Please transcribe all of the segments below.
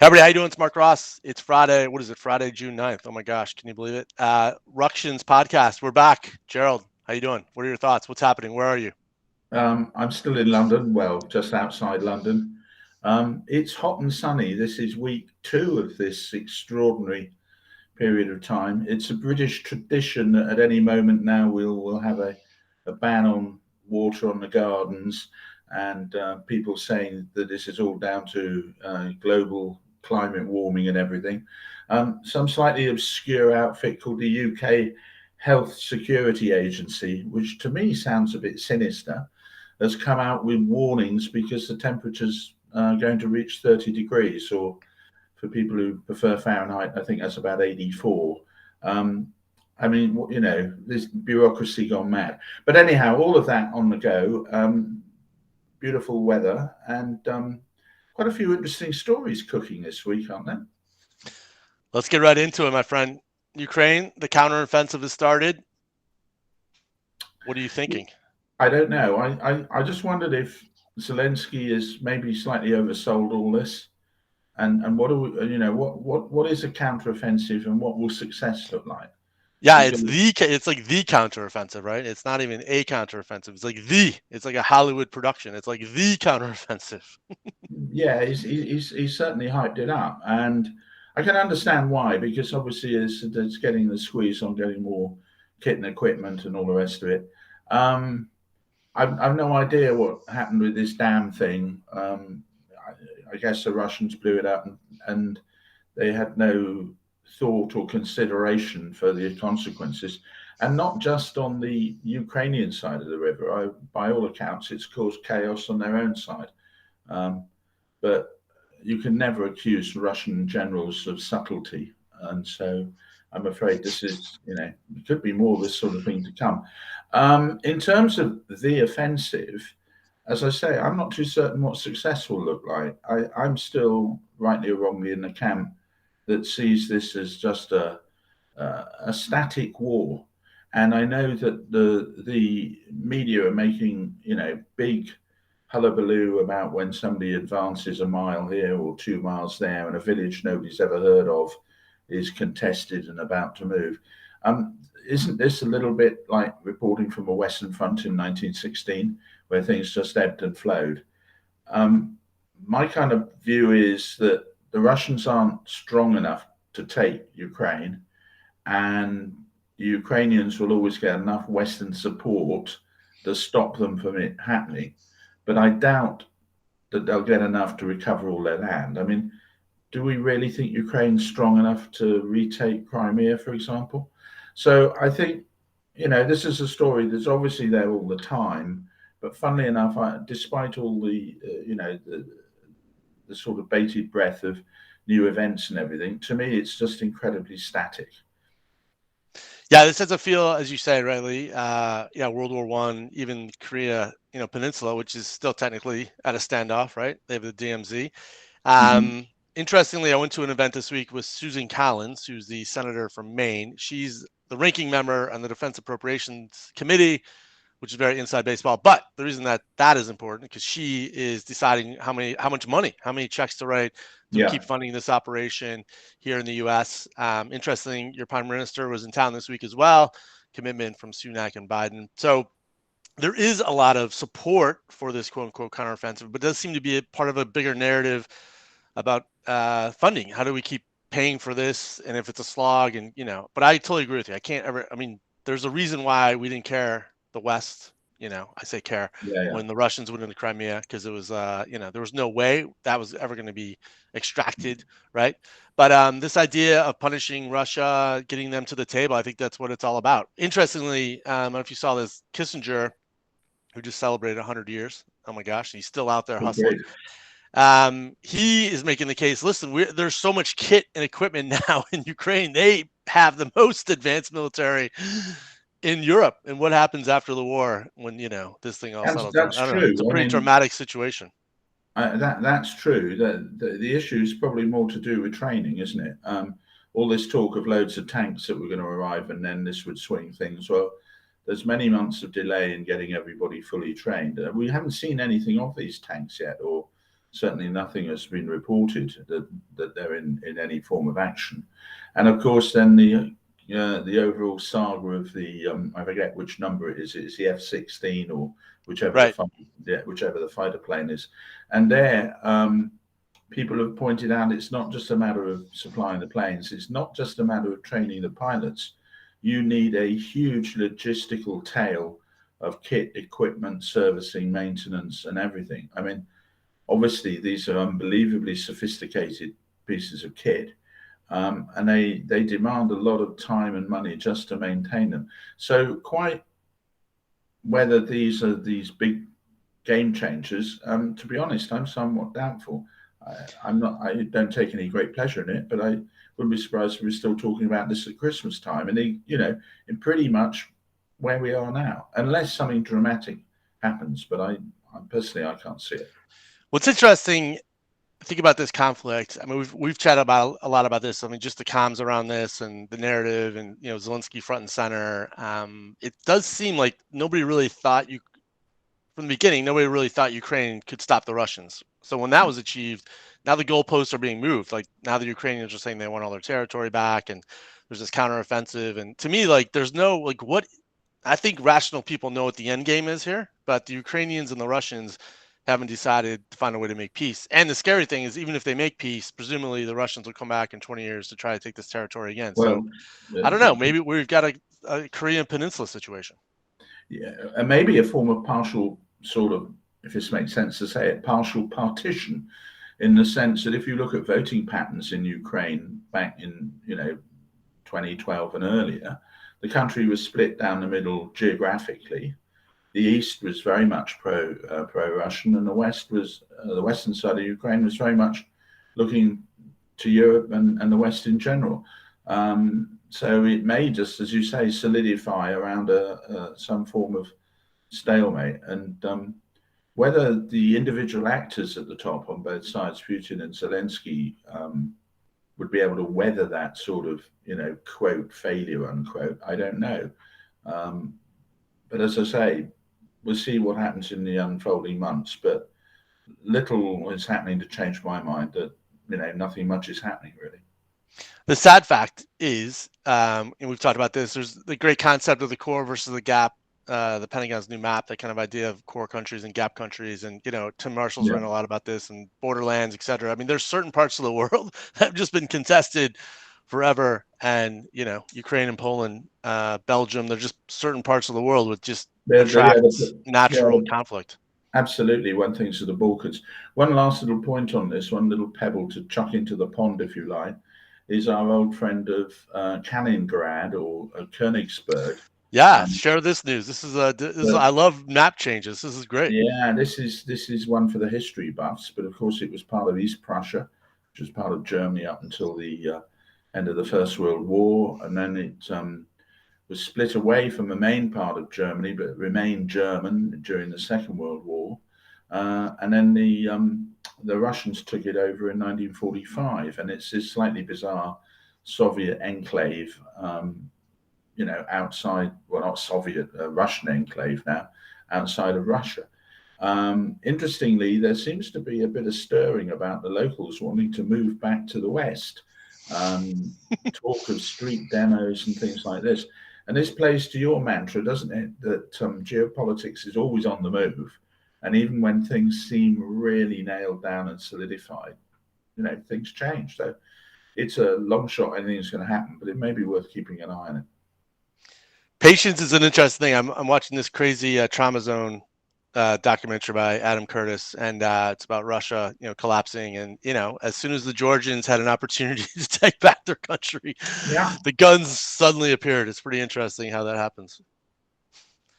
Everybody, how you doing? It's Marc Ross. It's Friday. What is it? Friday, June 9th. Oh my gosh, can you believe it? Ructions podcast. We're back. Gerald, how you doing? What are your thoughts? What's happening? Where are you? I'm still in London, well, just outside London. It's hot and sunny. This is week 2 of this extraordinary period of time. It's a British tradition that at any moment now we'll have a ban on water on the gardens, and people saying that this is all down to global climate warming and everything. Some slightly obscure outfit called the UK Health Security Agency, which to me sounds a bit sinister, has come out with warnings because the temperature's going to reach 30 degrees, or for people who prefer Fahrenheit, I think that's about 84. I mean, this bureaucracy gone mad. But anyhow, all of that on the go. Beautiful weather and quite a few interesting stories cooking this week, aren't there? Let's get right into it, my friend. Ukraine, the counteroffensive has started. What are you thinking? I don't know. I just wondered if Zelenskyy is maybe slightly oversold all this. And what do we, what is a counteroffensive and what will success look like? Yeah, it's like the counteroffensive, right? It's not even a counteroffensive. It's like a Hollywood production. It's like the counteroffensive. Yeah, he's certainly hyped it up, and I can understand why, because obviously it's getting the squeeze on getting more kit and equipment and all the rest of it. I've no idea what happened with this damn thing. I guess the Russians blew it up, and they had no thought or consideration for the consequences, and not just on the Ukrainian side of the river. By all accounts, it's caused chaos on their own side. But you can never accuse Russian generals of subtlety, and so I'm afraid this is, it could be more of this sort of thing to come. In terms of the offensive, as I say, I'm not too certain what success will look like. I'm still, rightly or wrongly, in the camp that sees this as just a static war. And I know that the media are making, big hullabaloo about when somebody advances a mile here or 2 miles there, and a village nobody's ever heard of is contested and about to move. Isn't this a little bit like reporting from a Western Front in 1916, where things just ebbed and flowed? My kind of view is that the Russians aren't strong enough to take Ukraine, and the Ukrainians will always get enough Western support to stop them from it happening. But I doubt that they'll get enough to recover all their land. I mean, do we really think Ukraine's strong enough to retake Crimea, for example? So I think, this is a story that's obviously there all the time. But funnily enough, despite all the, the sort of bated breath of new events and everything, to me, it's just incredibly static. Yeah, this has a feel, as you say, rightly. World War I, even Korea, Peninsula, which is still technically at a standoff, right? They have the DMZ. Interestingly, I went to an event this week with Susan Collins, who's the senator from Maine. She's the ranking member on the Defense Appropriations Committee, which is very inside baseball. But the reason that is important, because she is deciding how many checks to write to keep funding this operation here in the U.S. Interesting, your prime minister was in town this week as well. Commitment from Sunak and Biden. So there is a lot of support for this quote unquote counteroffensive, but it does seem to be a part of a bigger narrative about funding. How do we keep paying for this? And if it's a slog, and but I totally agree with you. There's a reason why we didn't care, the West, I say care, when the Russians went into Crimea, because it was, there was no way that was ever going to be extracted, right? But this idea of punishing Russia, getting them to the table, I think that's what it's all about. Interestingly, I don't know if you saw this, Kissinger, who just celebrated 100 years. Oh my gosh, he's still out there hustling. He is making the case, listen, there's so much kit and equipment now in Ukraine. They have the most advanced military in Europe. And what happens after the war when, this thing all settles down? I don't know. It's a pretty dramatic situation. That's true. The issue is probably more to do with training, isn't it? All this talk of loads of tanks that were going to arrive and then this would swing things. Well, there's many months of delay in getting everybody fully trained. We haven't seen anything of these tanks yet, or certainly nothing has been reported that they're in any form of action. And of course, then the overall saga of the I forget which number it is. It's the F-16 or whichever Right. whichever the fighter plane is, and there. People have pointed out it's not just a matter of supplying the planes. It's not just a matter of training the pilots. You need a huge logistical tail of kit, equipment, servicing, maintenance, and everything. I mean, obviously, these are unbelievably sophisticated pieces of kit, and they demand a lot of time and money just to maintain them. So, quite whether these are these big game changers, to be honest, I'm somewhat doubtful. I'm not. I don't take any great pleasure in it, but I wouldn't be surprised if we're still talking about this at Christmas time, and in pretty much where we are now, unless something dramatic happens. But I personally, I can't see it. What's interesting, think about this conflict. I mean, we've chatted about a lot about this. I mean, just the comms around this and the narrative, and Zelenskyy front and center. It does seem like nobody really thought from the beginning. Nobody really thought Ukraine could stop the Russians. So when that was achieved, now the goalposts are being moved. Like now the Ukrainians are saying they want all their territory back, and there's this counteroffensive. And to me, like there's no like what I think rational people know what the end game is here, but the Ukrainians and the Russians haven't decided to find a way to make peace. And the scary thing is, even if they make peace, presumably the Russians will come back in 20 years to try to take this territory again. So Well, I don't know. Maybe we've got a Korean Peninsula situation. yeah, and maybe a form of partial sort of, if this makes sense to say it, partial partition, in the sense that if you look at voting patterns in Ukraine back in 2012 and earlier, the country was split down the middle geographically. The east was very much pro-Russian, and the west was the western side of Ukraine was very much looking to Europe and the West in general. So it may just, as you say, solidify around some form of stalemate, and whether the individual actors at the top on both sides, Putin and Zelenskyy, would be able to weather that sort of, quote, failure, unquote, I don't know. But as I say, we'll see what happens in the unfolding months. But little is happening to change my mind that, nothing much is happening, really. The sad fact is, and we've talked about this, there's the great concept of the core versus the gap, the Pentagon's new map, that kind of idea of core countries and gap countries. And, Tim Marshall's written a lot about this, and borderlands, et cetera. I mean, there's certain parts of the world that have just been contested forever. And, Ukraine and Poland, Belgium, they're just certain parts of the world with just attracts natural conflict. Absolutely. One thing to the Balkans. One last little point on this, one little pebble to chuck into the pond, if you like, is our old friend of Kaliningrad or Königsberg. Yeah, share this news. This is I love map changes. This is great. Yeah, this is one for the history buffs, but of course it was part of East Prussia, which was part of Germany up until the end of the First World War, and then it was split away from the main part of Germany, but remained German during the Second World War. And then the Russians took it over in 1945, and it's this slightly bizarre Soviet enclave, outside, well, not Soviet, Russian enclave now, outside of Russia. Interestingly, there seems to be a bit of stirring about the locals wanting to move back to the West. Talk of street demos and things like this. And this plays to your mantra, doesn't it? That geopolitics is always on the move. And even when things seem really nailed down and solidified, things change. So it's a long shot anything's going to happen, but it may be worth keeping an eye on it. Patience is an interesting thing. I'm watching this crazy Trauma Zone documentary by Adam Curtis, and it's about Russia, collapsing. And, as soon as the Georgians had an opportunity to take back their country, the guns suddenly appeared. It's pretty interesting how that happens.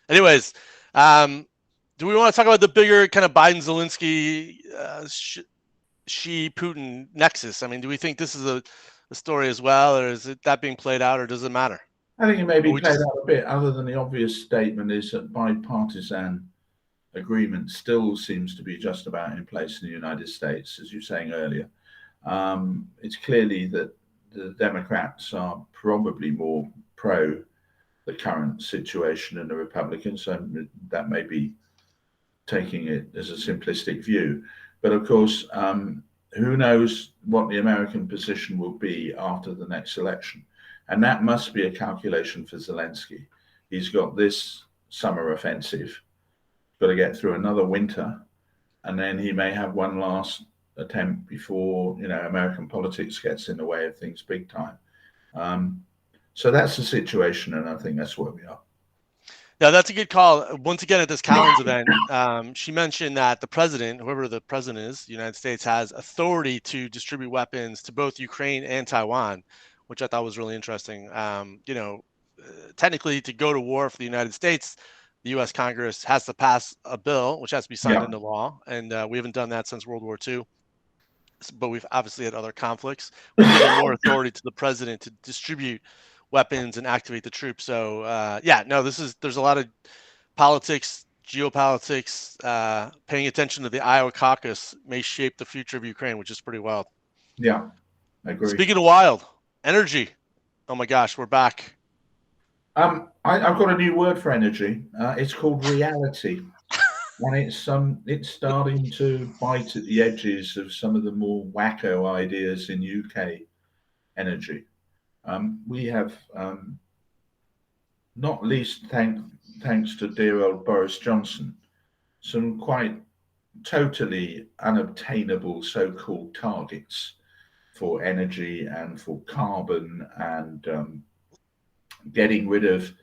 Anyways, do we want to talk about the bigger kind of Biden-Zelenskyy, Xi Putin nexus? I mean, do we think this is a story as well, or is it that being played out, or does it matter? I think it may be played out a bit, other than the obvious statement is that bipartisan agreement still seems to be just about in place in the United States, as you were saying earlier. It's clearly that the Democrats are probably more pro the current situation than the Republicans, so that may be taking it as a simplistic view. But of course, who knows what the American position will be after the next election. And that must be a calculation for Zelenskyy. He's got this summer offensive, got to get through another winter, and then he may have one last attempt before American politics gets in the way of things big time. So that's the situation, and I think that's where we are. Yeah, that's a good call. Once again, at this Collins event, she mentioned that the president, whoever the president is, the United States, has authority to distribute weapons to both Ukraine and Taiwan, which I thought was really interesting. Technically, to go to war for the United States, the U.S. Congress has to pass a bill, which has to be signed into law, and we haven't done that since World War II. But we've obviously had other conflicts. We've given more authority to the president to distribute weapons and activate the troops. So there's a lot of politics, geopolitics. Paying attention to the Iowa caucus may shape the future of Ukraine, which is pretty wild. Yeah, I agree. Speaking of wild, energy. Oh my gosh, we're back. I've got a new word for energy. It's called reality. And it's starting to bite at the edges of some of the more wacko ideas in UK energy. We have, not least thanks to dear old Boris Johnson, some quite totally unobtainable so-called targets for energy and for carbon and getting rid of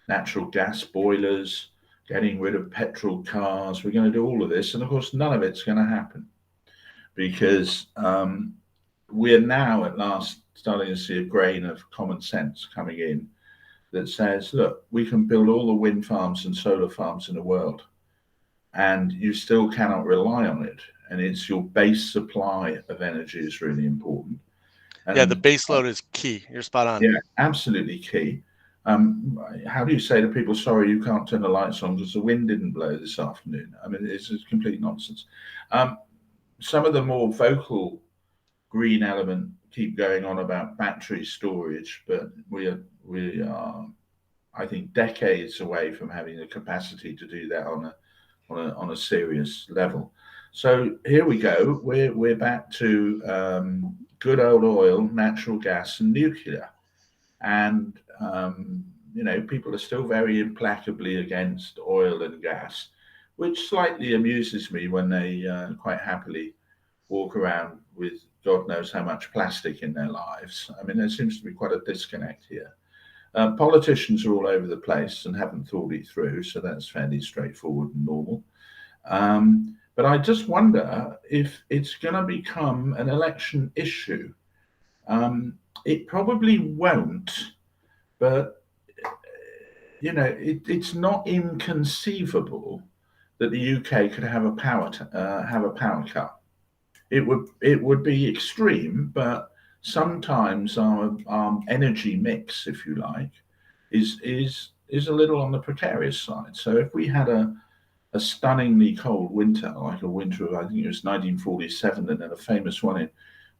natural gas boilers, getting rid of petrol cars. We're going to do all of this. And of course, none of it's going to happen because we're now at last starting to see a grain of common sense coming in that says, look, we can build all the wind farms and solar farms in the world, and you still cannot rely on it. And it's your base supply of energy is really important. And the base load is key. You're spot on. Yeah, absolutely key. How do you say to people, sorry, you can't turn the lights on because the wind didn't blow this afternoon? I mean, it's complete nonsense. Some of the more vocal green element keep going on about battery storage, but we are, I think, decades away from having the capacity to do that on a serious level. So here we go. We're back to good old oil, natural gas, and nuclear. And people are still very implacably against oil and gas, which slightly amuses me when they quite happily walk around with God knows how much plastic in their lives. I mean, there seems to be quite a disconnect here. Politicians are all over the place and haven't thought it through, so that's fairly straightforward and normal. But I just wonder if it's going to become an election issue. It probably won't, but it's not inconceivable that the UK could have a power cut. It would be extreme, but sometimes our energy mix, if you like, is a little on the precarious side. So if we had a stunningly cold winter, like a winter of, I think it was 1947, and then a famous one in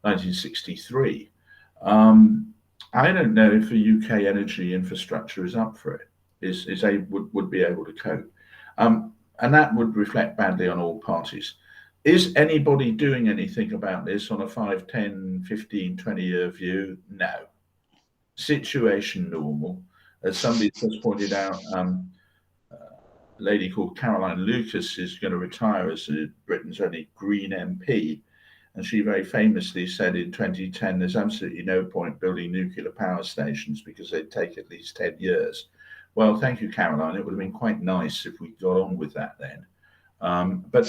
1963. I don't know if the UK energy infrastructure is up for it, would be able to cope. And that would reflect badly on all parties. Is anybody doing anything about this on a 5, 10, 15, 20-year view? No. Situation normal. As somebody just pointed out, a lady called Caroline Lucas is going to retire as Britain's only Green MP. And she very famously said in 2010, there's absolutely no point building nuclear power stations because they'd take at least 10 years. Well, thank you, Caroline. It would have been quite nice if we got on with that then. But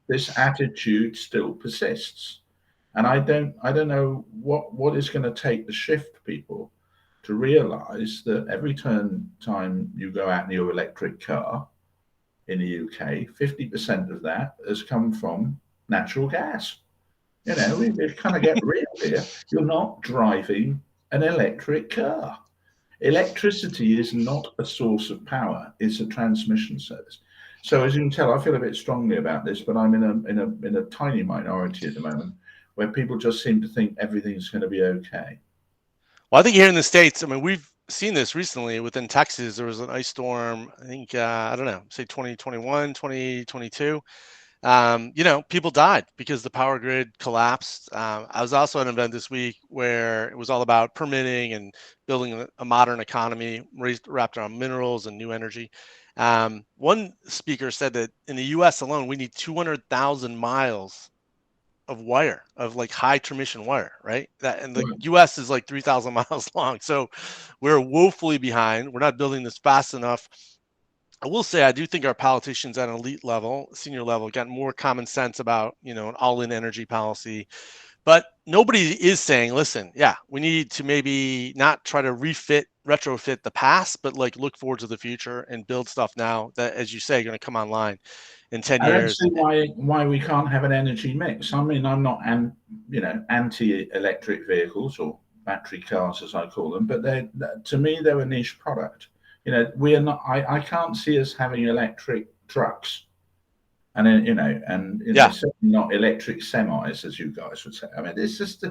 this attitude still persists. And I don't know what is going to take the shift people to realize that every time you go out in your electric car in the UK, 50% of that has come from natural gas. We kind of get real here. You're not driving an electric car. Electricity is not a source of power; it's a transmission service. So, as you can tell, I feel a bit strongly about this, but I'm in a tiny minority at the moment where people just seem to think everything's going to be okay. Well, I think here in the States, I mean, we've seen this recently within Texas. There was an ice storm, I think, I don't know, say 2021, 2022. People died because the power grid collapsed. I was also at an event this week where it was all about permitting and building a modern economy wrapped around minerals and new energy. One speaker said that in the U.S. alone, we need 200,000 miles of wire, of like high transmission wire, right? And the Right. U.S. is like 3,000 miles long, so we're woefully behind. We're not building this fast enough. I will say I do think our politicians at an elite level, senior level, got more common sense about, an all-in energy policy. But nobody is saying, listen, yeah, we need to maybe not try to retrofit the past, but like look forward to the future and build stuff now that, as you say, going to come online in 10 I don't years. see why we can't have an energy mix. I mean, I'm not anti-electric vehicles or battery cars as I call them, but to me they're a niche product. We are not. I can't see us having electric trucks, and then Yeah. certainly not electric semis, as you guys would say. I mean, this just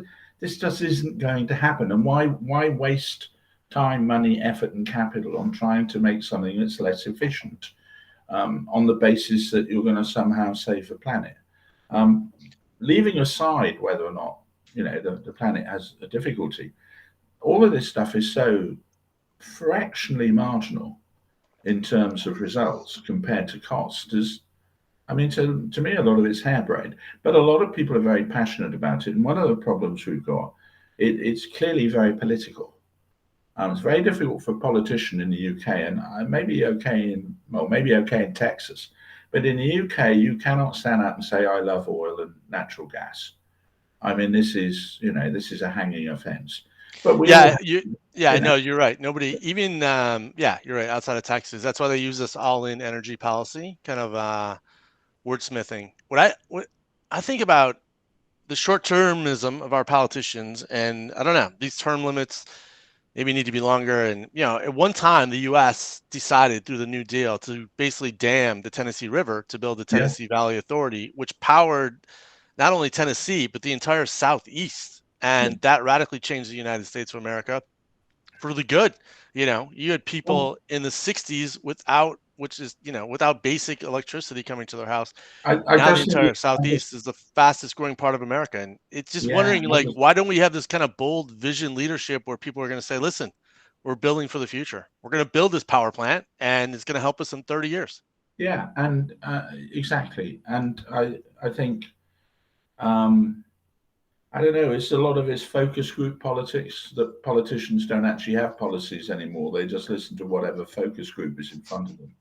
isn't going to happen. And why waste time, money, effort, and capital on trying to make something that's less efficient? On the basis that you're going to somehow save the planet. Um, Leaving aside whether or not the planet has a difficulty, all of this stuff is so fractionally marginal in terms of results compared to cost. I mean, to me, a lot of it's harebrained, but a lot of people are very passionate about it. And one of the problems we've got, it's clearly very political. It's very difficult for a politician in the UK, and maybe okay in Texas, but in the UK, you cannot stand up and say I love oil and natural gas. I mean, this is a hanging offence. But we all Yeah, have, yeah, you know, no, you're right. Nobody even yeah, you're right, outside of Texas. That's why they use this all-in energy policy, kind of wordsmithing. What I think about the short-termism of our politicians, and I don't know, these term limits maybe need to be longer. And at one time the US decided through the New Deal to basically dam the Tennessee River to build the yeah, Tennessee Valley Authority, which powered not only Tennessee, but the entire Southeast. yeah. And that radically changed the United States of America for the good. You had Well, people in the 60s without, which is, without basic electricity coming to their house. I Now the just think, entire Southeast is the fastest growing part of America. And it's just yeah, wondering, like, why don't we have this kind of bold vision leadership where people are going to say, listen, we're building for the future. We're going to build this power plant and it's going to help us in 30 years. yeah, and exactly, and I think um, I don't know. It's a lot of it's focus group politics that politicians don't actually have policies anymore. They just listen to whatever focus group is in front of them,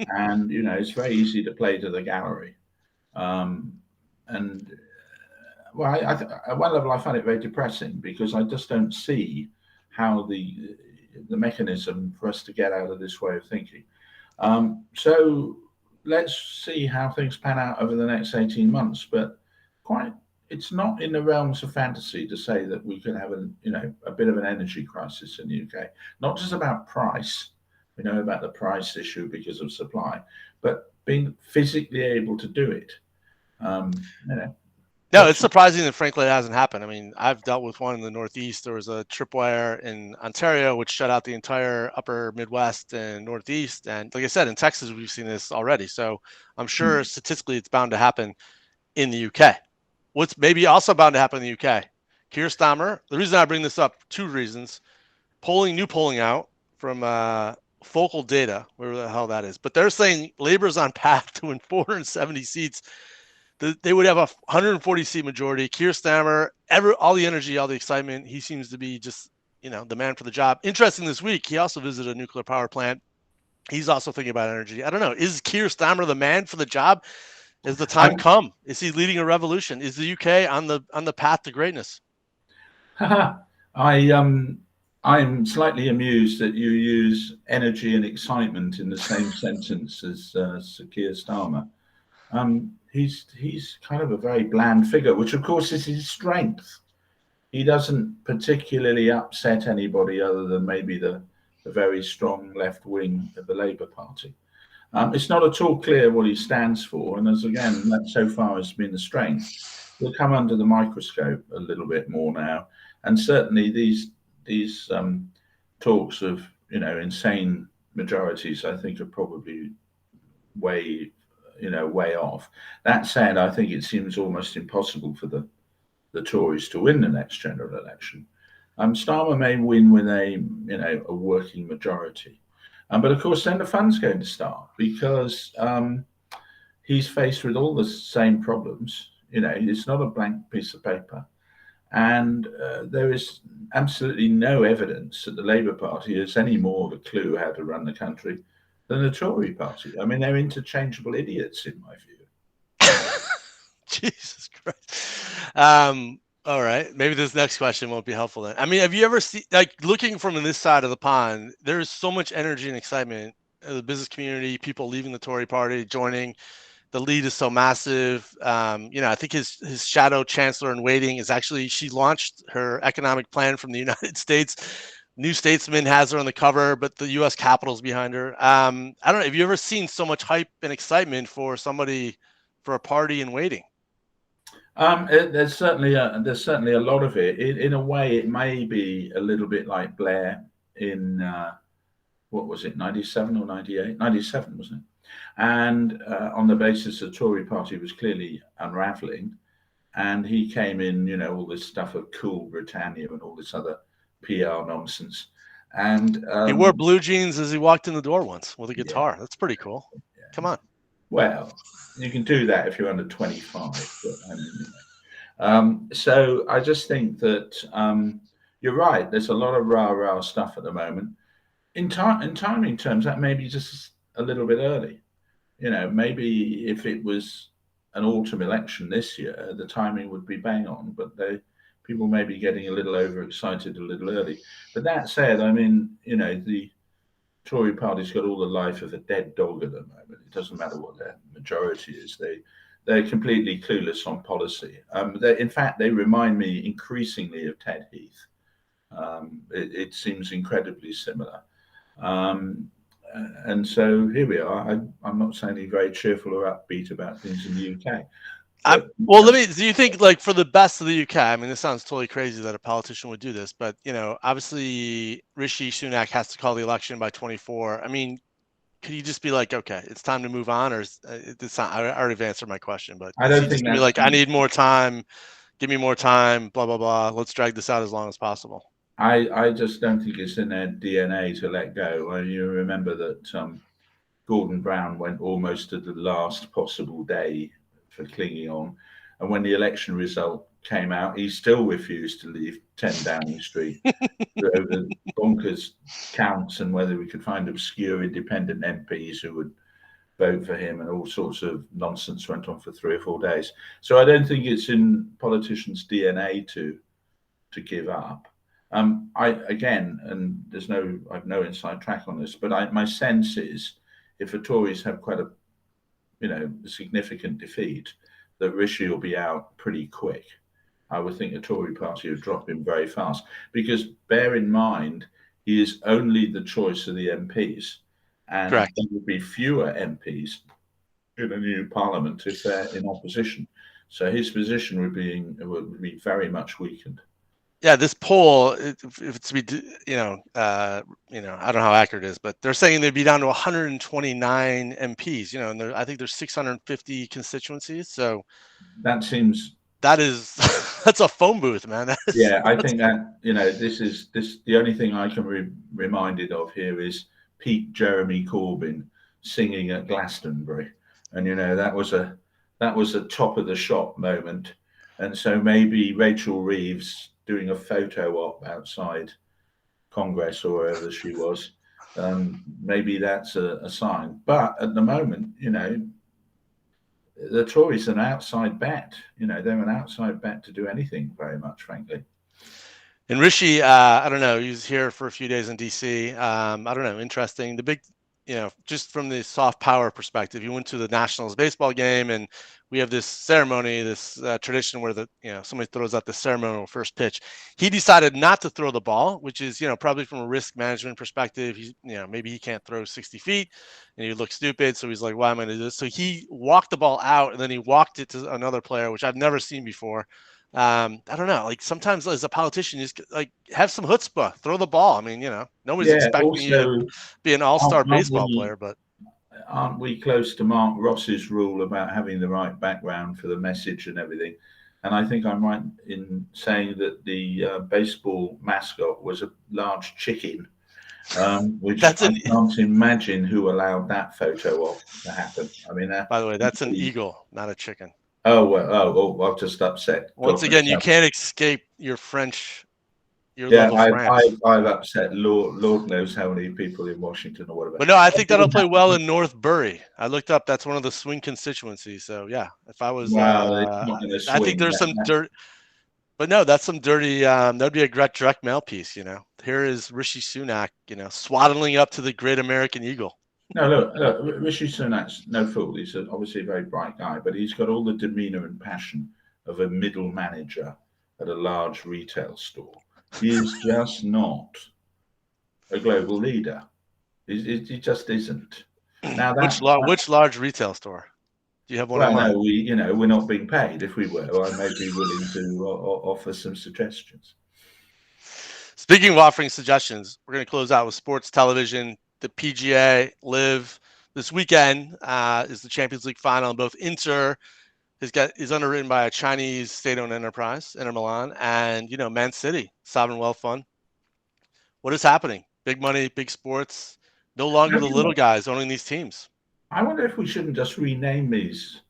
and it's very easy to play to the gallery. Um, and well, at one level, I find it very depressing because I just don't see how the mechanism for us to get out of this way of thinking. So let's see how things pan out over the next 18 months. But quite, it's not in the realms of fantasy to say that we could have a bit of an energy crisis in the UK. Not just about price. We know about the price issue because of supply, but being physically able to do it. Um, you know, No, it's what's surprising that frankly it hasn't happened. I mean, I've dealt with one in the Northeast. There was a tripwire in Ontario, which shut out the entire upper Midwest and Northeast. And like I said, in Texas, we've seen this already. So I'm sure statistically it's bound to happen in the UK. What's maybe also bound to happen in the UK? Keir Starmer. The reason I bring this up, two reasons. New polling out from Focal Data, wherever the hell that is. But they're saying Labour's on path to win 470 seats. They would have a 140 seat majority. Keir Starmer, all the energy, all the excitement. He seems to be just, the man for the job. Interesting this week, he also visited a nuclear power plant. He's also thinking about energy. I don't know. Is Keir Starmer the man for the job? Has the I, time come? Is he leading a revolution? Is the UK on the path to greatness? I I'm slightly amused that you use energy and excitement in the same sentence as Sir Keir Starmer. He's kind of a very bland figure, which of course is his strength. He doesn't particularly upset anybody other than maybe the very strong left wing of the Labour Party. It's not at all clear what he stands for, and as again, that so far has been the strength. We'll come under the microscope a little bit more now, and certainly these talks of insane majorities, I think, are probably way way off. That said, I think it seems almost impossible for the Tories to win the next general election. Starmer may win with a working majority, but of course then the fun's going to start because he's faced with all the same problems. It's not a blank piece of paper, and there is absolutely no evidence that the Labour Party has any more of a clue how to run the country than the Tory Party. I mean, they're interchangeable idiots in my view. Jesus Christ. All right. Maybe this next question won't be helpful then. I mean, have you ever seen, like, looking from this side of the pond, there's so much energy and excitement in the business community, people leaving the Tory party, joining. The lead is so massive. I think his shadow chancellor in waiting is actually, she launched her economic plan from the United States. New Statesman has her on the cover, but the U.S. Capitol's behind her. I don't know. Have you ever seen so much hype and excitement for a party in waiting? There's certainly a lot of it. In a way, it may be a little bit like Blair in what was it, 97 or 98? 97, wasn't it? And on the basis the Tory party was clearly unraveling, and he came in, all this stuff of cool Britannia and all this other PR nonsense. And he wore blue jeans as he walked in the door once with a guitar. Yeah. That's pretty cool. Yeah. Come on. Well, you can do that if you're under 25. But, so I just think that you're right. There's a lot of rah-rah stuff at the moment. In timing terms, that may be just a little bit early. Maybe if it was an autumn election this year, the timing would be bang on, but people may be getting a little overexcited a little early. But that said, I mean, the Tory party's got all the life of a dead dog at the moment. It doesn't matter what their majority is. They're completely clueless on policy. In fact, they remind me increasingly of Ted Heath. It seems incredibly similar. And so here we are. I'm not sounding very cheerful or upbeat about things in the UK. Do you think, like, for the best of the UK, I mean, this sounds totally crazy that a politician would do this, but, obviously Rishi Sunak has to call the election by 24. I mean, could you just be like, okay, it's time to move on? Or I already answered my question, but I don't think be like, I need more time, give me more time, blah, blah, blah. Let's drag this out as long as possible. I just don't think it's in their DNA to let go. Well, you remember that Gordon Brown went almost to the last possible day for clinging on. And when the election result came out, he still refused to leave 10 Downing Street over bonkers counts and whether we could find obscure independent MPs who would vote for him, and all sorts of nonsense went on for 3 or 4 days. So I don't think it's in politicians' DNA to give up. And I've no inside track on this, but my sense is if the Tories have quite a significant defeat, that Rishi will be out pretty quick. I would think the Tory party would drop him very fast, because bear in mind, he is only the choice of the MPs, and Correct. there would be fewer MPs in a new parliament if they're in opposition. So his position would be very much weakened. Yeah, this poll, if it's to be, I don't know how accurate it is, but they're saying they'd be down to 129 MPs, and I think there's 650 constituencies. So that is that's a phone booth, man. I think that the only thing I can be reminded of here is Pete Jeremy Corbyn singing at Glastonbury, and that was a top of the shop moment, and so maybe Rachel Reeves doing a photo op outside Congress or wherever she was, maybe that's a sign. But at the moment, the Tories are an outside bet. They're an outside bet to do anything, very much, frankly. And Rishi, I don't know, he was here for a few days in DC. I don't know, interesting. The big, just from the soft power perspective, he went to the Nationals baseball game, and we have this ceremony, this tradition where somebody throws out the ceremonial first pitch. He decided not to throw the ball, which is, probably from a risk management perspective. Maybe he can't throw 60 feet and he would look stupid. So he's like, why am I going to do this? So he walked the ball out, and then he walked it to another player, which I've never seen before. I don't know. Like, sometimes as a politician, you just like have some chutzpah, throw the ball. I mean, nobody's expecting you to be an all-star baseball player, but aren't we close to Marc Ross's rule about having the right background for the message and everything? And I think I'm right in saying that the baseball mascot was a large chicken, which That's I an. can't imagine who allowed that photo op to happen. I mean, By the way, that's an eagle, not a chicken. oh well, I've just upset. Once again, you can't escape your Yeah, love of France. I've upset Lord knows how many people in Washington or whatever. But no, I think that'll play well in North Bury. I looked up; that's one of the swing constituencies. So yeah, if I was, Wow, it's not going to I think swing. there's some dirt. But no, that's some dirty. That'd be a direct mail piece. Here is Rishi Sunak, swaddling up to the great American eagle. No, look, Rishi Sunak's no fool. He's obviously a very bright guy, but he's got all the demeanour and passion of a middle manager at a large retail store. He is just not a global leader. He just isn't. Now Which large retail store? Do you have one in well, mind? no, we're not being paid. If we were, I may be willing to offer some suggestions. Speaking of offering suggestions, we're going to close out with sports television. The PGA Live this weekend is the Champions League final. Both Inter is underwritten by a Chinese state-owned enterprise, Inter Milan, and Man City, sovereign wealth fund. What is happening? Big money, big sports. No longer the little guys owning these teams. I wonder if we shouldn't just rename these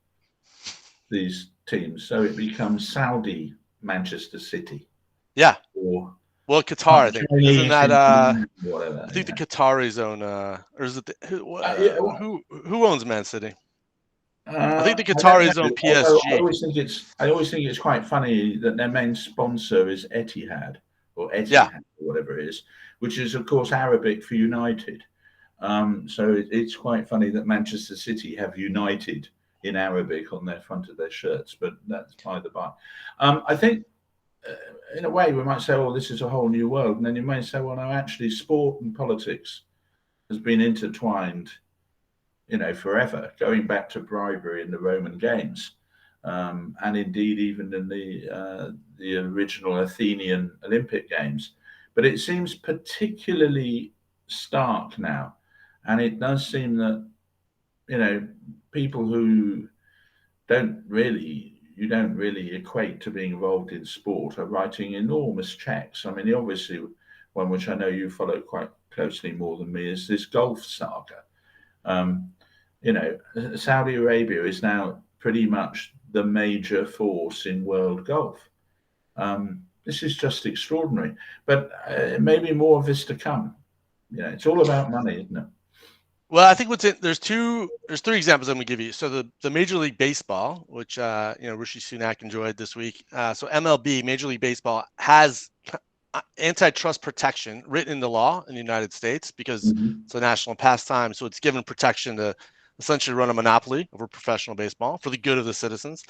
teams so it becomes Saudi Manchester City. Yeah. Or Qatar, I think. Isn't that whatever? I think the Qataris own or is it who owns Man City? I think the Qataris own PSG. I always think it's quite funny that their main sponsor is Etihad or Etihad or whatever it is, which is of course Arabic for United. So it's quite funny that Manchester City have United in Arabic on their front of their shirts, but that's by the by. I think, in a way, we might say, "Oh, this is a whole new world," and then you may say, "Well, no, actually, sport and politics has been intertwined, forever, going back to bribery in the Roman games, and indeed even in the original Athenian Olympic Games." But it seems particularly stark now. And it does seem that, people who you don't really equate to being involved in sport are writing enormous checks. I mean, the obviously one which I know you follow quite closely more than me is this golf saga. Saudi Arabia is now pretty much the major force in world golf. This is just extraordinary, but maybe more of this to come. It's all about money, isn't it? Well, I think there's three examples I'm going to give you. So the Major League Baseball, which Rishi Sunak enjoyed this week. So MLB, Major League Baseball, has antitrust protection written into law in the United States because it's a national pastime. So it's given protection to essentially run a monopoly over professional baseball for the good of the citizens.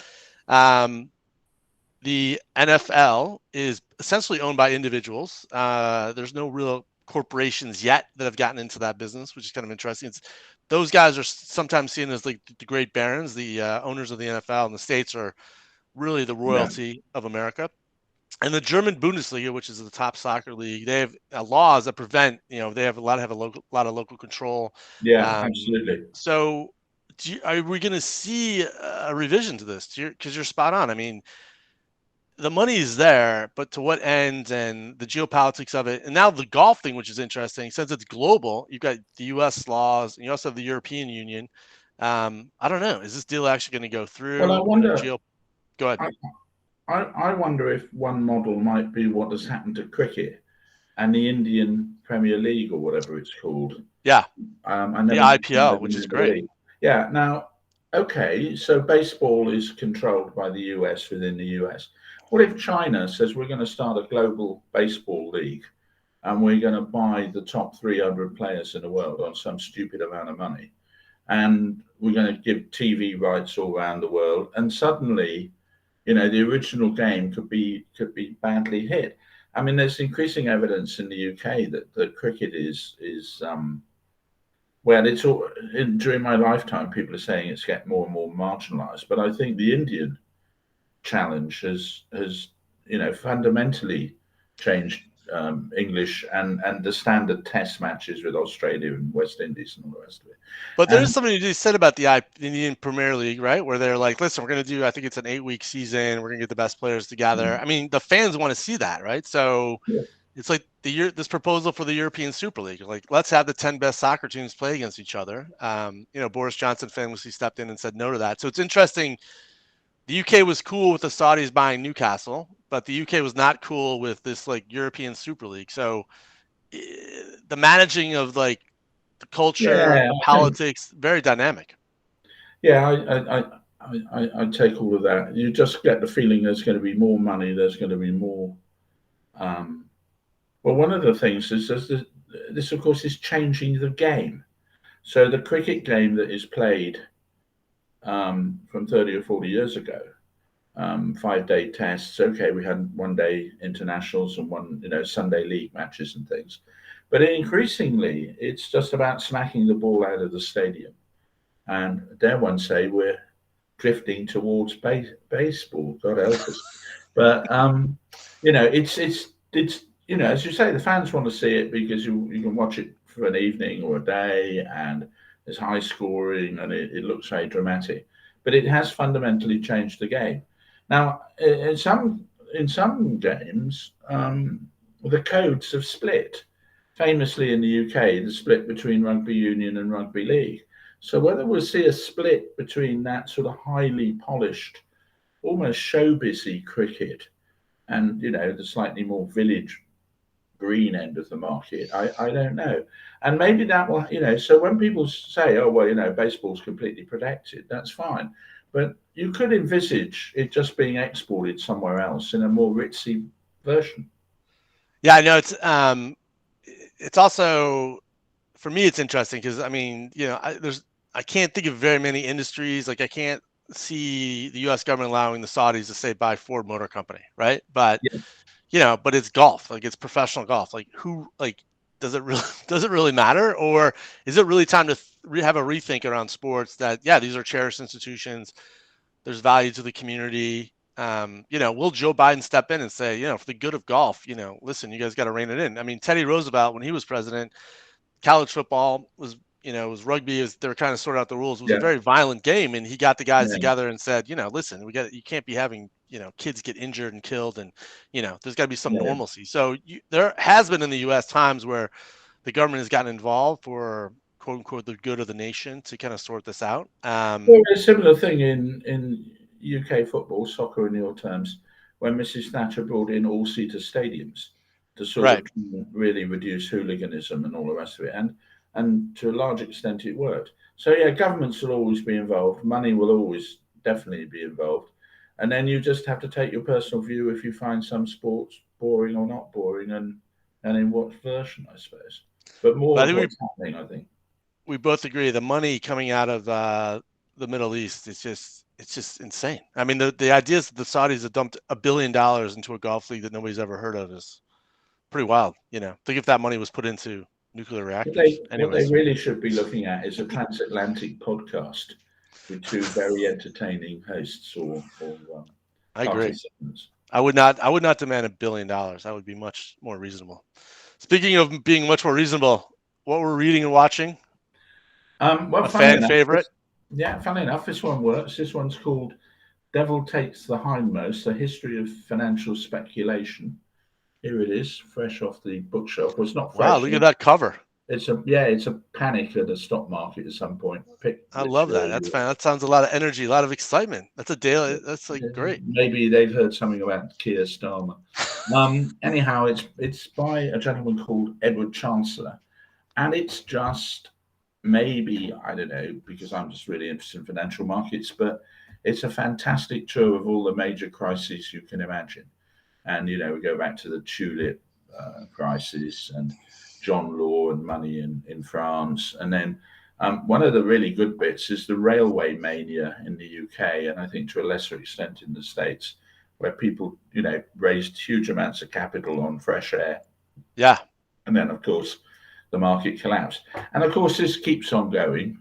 The NFL is essentially owned by individuals. There's no real corporations yet that have gotten into that business, which is kind of interesting. Those guys are sometimes seen as like the great barons. The owners of the NFL in the States are really the royalty of America. And the German Bundesliga, which is the top soccer league, they have laws that prevent, they have a lot of local control. Yeah, absolutely. So are we going to see a revision to this? Because you're spot on. I mean, the money is there, but to what end, and the geopolitics of it. And now the golf thing, which is interesting, since it's global, you've got the U.S. laws, and you also have the European Union. I don't know. Is this deal actually going to go through? Well, I wonder. Go ahead. I wonder if one model might be what has happened to cricket and the Indian Premier League or whatever it's called. Yeah. The IPL, which is great. Yeah. Now, okay, so baseball is controlled by the US within the US. What if China says we're going to start a global baseball league and we're going to buy the top 300 players in the world on some stupid amount of money, and we're going to give TV rights all around the world, and suddenly, the original game could be badly hit. I mean, there's increasing evidence in the UK that cricket is well, it's all during my lifetime. People are saying it's getting more and more marginalised, but I think the Indian challenge has fundamentally changed English and the standard test matches with Australia and West Indies and all the rest of it. But And there's something you just said about the Indian Premier League, right? Where they're like, listen, we're going to do, I think it's an 8-week season. We're going to get the best players together. I mean, the fans want to see that, right? So yeah, it's like this proposal for the European Super League. Like, let's have the 10 best soccer teams play against each other. Boris Johnson famously stepped in and said no to that. So it's interesting. The UK was cool with the Saudis buying Newcastle, but the UK was not cool with this like European Super League. So the managing of like the culture, yeah, the I think politics, very dynamic. yeah, I take all of that. You just get the feeling there's going to be more money. There's going to be more. Um, well, one of the things is this, of course, is changing the game. So the cricket game that is played from 30 or 40 years ago, 5-day tests. Okay, we had 1-day internationals and Sunday league matches and things, but increasingly it's just about smacking the ball out of the stadium. And dare one say we're drifting towards baseball. God help us. But it's as you say, the fans want to see it because you can watch it for an evening or a day, and it's high scoring and it looks very dramatic. But it has fundamentally changed the game. Now, in some games, the codes have split. Famously in the UK, the split between rugby union and rugby league. So whether we'll see a split between that sort of highly polished, almost showbizy cricket and the slightly more village green end of the market, I don't know. And maybe that will, so when people say, oh, well, baseball's completely protected, that's fine. But you could envisage it just being exported somewhere else in a more ritzy version. Yeah, I know it's also for me it's interesting because I mean, I can't think of very many industries like I can't see the U.S. government allowing the Saudis to say buy Ford Motor Company, right? But Yeah, but it's golf, like it's professional golf. Like who, like, does it really does it really matter, or is it really time to have a rethink around sports that yeah, these are cherished institutions. There's value to the community. Will Joe Biden step in and say, for the good of golf, listen, you guys got to rein it in. I mean, Teddy Roosevelt, when he was president, college football was rugby. They were trying to sort out the rules. It was a yeah, very violent game, and he got the guys yeah, together and said, listen, you can't be having kids get injured and killed, and there's got to be some yeah. normalcy. So there has been in the U.S. times where the government has gotten involved for quote unquote the good of the nation to kind of sort this out. Well, a similar thing in UK football, soccer in your terms, when Mrs. Thatcher brought in all-seater stadiums to sort of Right. really reduce hooliganism and all the rest of it, and to a large extent it worked. So yeah, governments will always be involved. Money will always definitely be involved, and then you just have to take your personal view if you find some sports boring or not boring, and in what version, I suppose. But more But I of think what's happening, I think. we both agree the money coming out of the Middle East is just insane. I mean, the idea is that the Saudis have dumped $1 billion into a golf league that nobody's ever heard of is pretty wild. Think if that money was put into nuclear reactors. What they Anyways, really should be looking at is a transatlantic podcast with two very entertaining hosts or I agree. participants. I would not demand $1 billion. That would be much more reasonable. Speaking of being much more reasonable, what we're reading and watching, Well, a funny fan enough, favorite. funny enough, this one works. This one's called "Devil Takes the Hindmost: A History of Financial Speculation." Here it is, fresh off the bookshelf. Well, it's not Wow, fresh. look at that cover. It's a panic at the stock market at some point. Picked I love that. That's fine. That sounds a lot of energy, a lot of excitement. That's a daily. That's like great. maybe they've heard something about Keir Starmer. Anyhow, it's by a gentleman called Edward Chancellor, and it's just maybe I don't know because I'm just really interested in financial markets, but it's a fantastic tour of all the major crises you can imagine, and we go back to the tulip crisis and John Law and money in France, and then. One of the really good bits is the railway mania in the UK, and I think to a lesser extent in the States, where people, raised huge amounts of capital on fresh air. Yeah. And then, of course, the market collapsed. And of course, this keeps on going.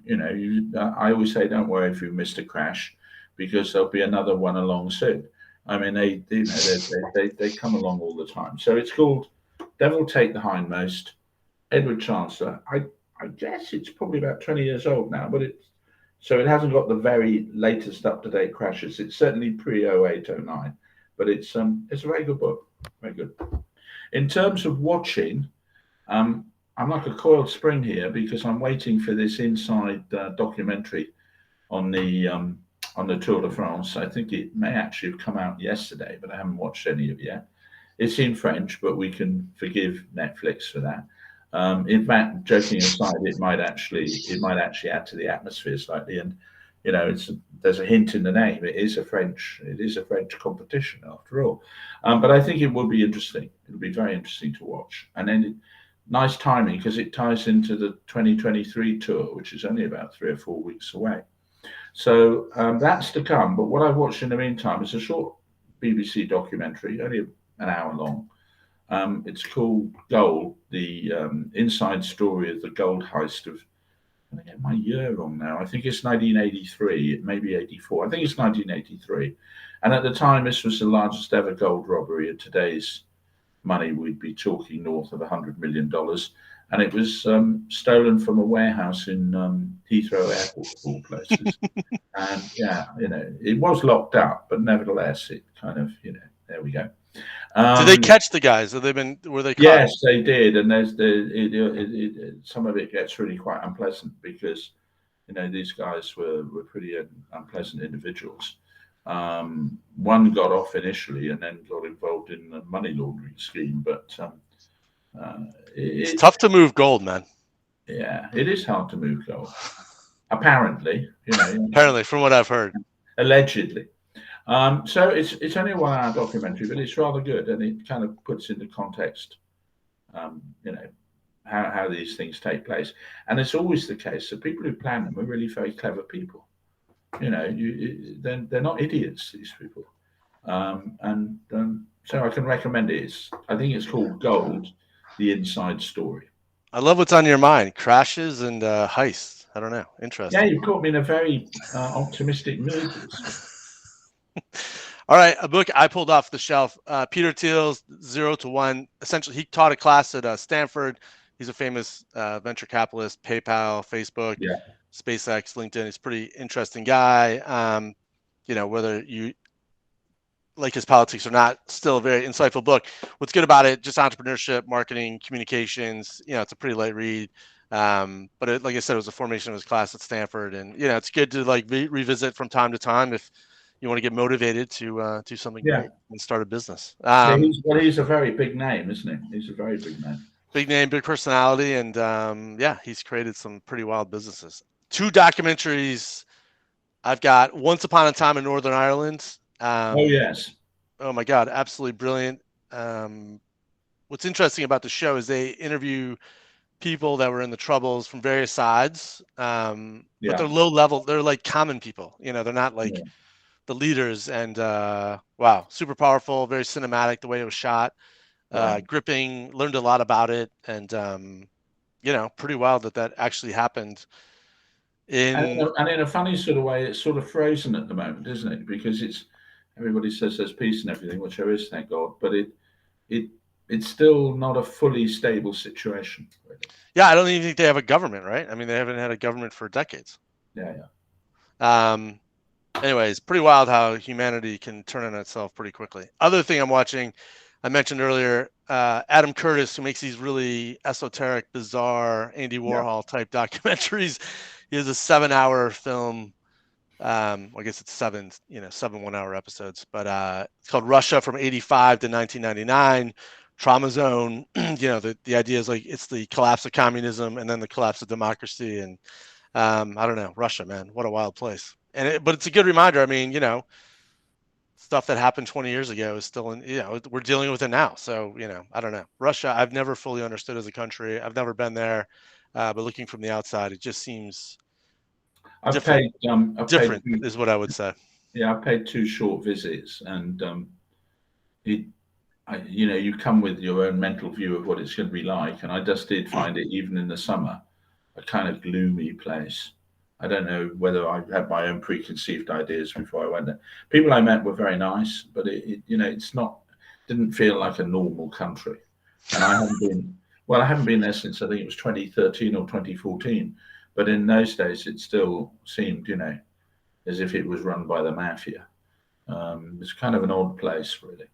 I always say, don't worry if you missed a crash, because there'll be another one along soon. I mean, they come along all the time. So it's called Devil Take the Hindmost, Edward Chancellor. I guess it's probably about 20 years old now, but it hasn't got the very latest up to date crashes. It's certainly pre 08, 09, but it's a very good book, very good. In terms of watching, I'm like a coiled spring here because I'm waiting for this inside documentary on the Tour de France. I think it may actually have come out yesterday, but I haven't watched any of it yet. It's in French, but we can forgive Netflix for that. In fact, joking aside, it might actually add to the atmosphere slightly. And there's a hint in the name. It is a French competition after all. But I think it will be interesting. It'll be very interesting to watch. And then nice timing because it ties into the 2023 tour, which is only about 3 or 4 weeks away. So that's to come. But what I've watched in the meantime is a short BBC documentary, only an hour long. It's called Gold, the inside story of the gold heist of, I get my year wrong now. I think it's 1983, it may be 84. I think it's 1983. And at the time, this was the largest ever gold robbery. At today's money, we'd be talking north of $100 million. And it was stolen from a warehouse in Heathrow Airport, of all places. And yeah, it was locked up, but nevertheless, it kind of, there we go. Did they catch the guys? Were they caught? Yes, they did, and there's some of it gets really quite unpleasant because these guys were pretty unpleasant individuals. One got off initially and then got involved in a money laundering scheme, but it's tough to move gold, man. Yeah, it is hard to move gold. Apparently, apparently, from what I've heard, allegedly. So it's only a 1 hour documentary, but it's rather good, and it kind of puts into context, how these things take place. And it's always the case that people who plan them are really very clever people. They're not idiots, these people. So I can recommend it. I think it's called Gold, the Inside Story. I love what's on your mind: crashes and heists. I don't know. Interesting. Yeah, you've caught me in a very optimistic mood. All right, a book I pulled off the shelf. Peter Thiel's 0 to 1. Essentially, he taught a class at Stanford. He's a famous venture capitalist, PayPal, Facebook, SpaceX, LinkedIn. He's a pretty interesting guy. Whether you like his politics or not, still a very insightful book. What's good about it? Just entrepreneurship, marketing, communications. It's a pretty light read. But like I said, it was a formation of his class at Stanford, and it's good to revisit from time to time if you want to get motivated to do something great and start a business. He's a very big name, isn't he? He's a very big name. Big name, big personality, and he's created some pretty wild businesses. 2 documentaries I've got. Once Upon a Time in Northern Ireland. Oh yes. Oh my God, absolutely brilliant. What's interesting about the show is they interview people that were in the Troubles from various sides, but they're low level. They're like common people. They're not like the leaders. And wow, super powerful, very cinematic the way it was shot, gripping. Learned a lot about it, and pretty wild that actually happened. And in a funny sort of way, it's sort of frozen at the moment, isn't it? Because everybody says there's peace and everything, which there is, thank God, but it's still not a fully stable situation. Really. Yeah, I don't even think they have a government, right? I mean, they haven't had a government for decades. Yeah. Anyways, pretty wild how humanity can turn on itself pretty quickly. Other thing I'm watching, I mentioned earlier, Adam Curtis, who makes these really esoteric, bizarre Andy Warhol type documentaries. He has a 7-hour film. I guess it's 7 1-hour episodes, but it's called Russia from 85 to 1999. Trauma Zone. The idea is it's the collapse of communism and then the collapse of democracy. And I don't know, Russia, man, what a wild place. But it's a good reminder. I mean, stuff that happened 20 years ago is still we're dealing with it now. So, I don't know. Russia, I've never fully understood as a country. I've never been there, but looking from the outside, it just seems different is what I would say. Yeah, I paid 2 short visits, and you come with your own mental view of what it's going to be like, and I just did find it, even in the summer, a kind of gloomy place. I don't know whether I had my own preconceived ideas before I went there. People I met were very nice, but it's not, didn't feel like a normal country. And I haven't been, well, I haven't been there since I think it was 2013 or 2014. But in those days, it still seemed, as if it was run by the mafia. It's kind of an odd place, really.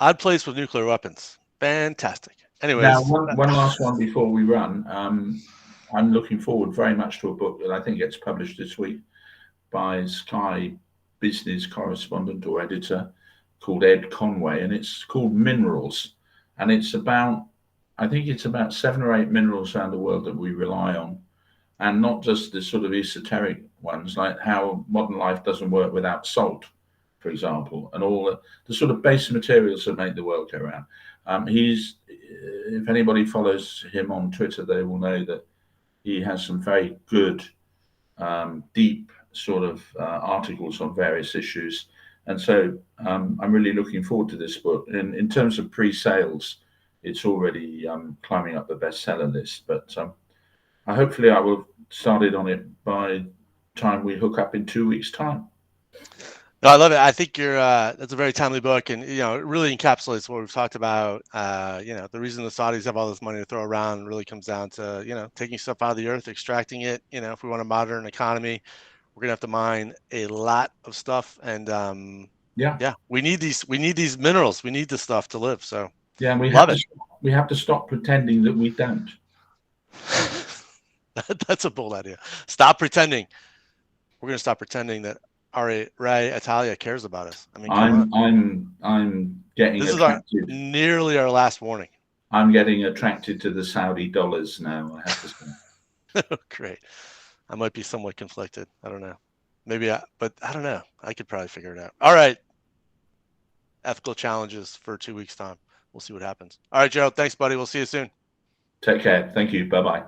Odd place with nuclear weapons. Fantastic. Now, Anyways, one last one before we run. I'm looking forward very much to a book that I think gets published this week by Sky business correspondent or editor called Ed Conway, and it's called Minerals. And I think it's about 7 or 8 minerals around the world that we rely on, and not just the sort of esoteric ones, like how modern life doesn't work without salt, for example, and all the sort of base materials that make the world go round. If anybody follows him on Twitter, they will know that he has some very good, deep sort of articles on various issues. And so I'm really looking forward to this book. In terms of pre-sales, it's already climbing up the bestseller list. But hopefully I will start it on it by the time we hook up in 2 weeks' time. No, I love it. I think that's a very timely book, and it really encapsulates what we've talked about. The reason the Saudis have all this money to throw around really comes down to taking stuff out of the earth, extracting it. If we want a modern economy, we're gonna have to mine a lot of stuff, and we need these minerals. We need this stuff to live. So yeah, we love it. We have to stop pretending that we don't. That's a bold idea. Stop pretending. We're gonna stop pretending that Ray Italia cares about us. I mean, come on. I'm getting This attracted. is nearly our last warning. I'm getting attracted to the Saudi dollars now, I have to say. Great. I might be somewhat conflicted. I don't know. But I don't know. I could probably figure it out. All right. Ethical challenges for 2 weeks' time. We'll see what happens. All right, Gerald. Thanks, buddy. We'll see you soon. Take care. Thank you. Bye-bye.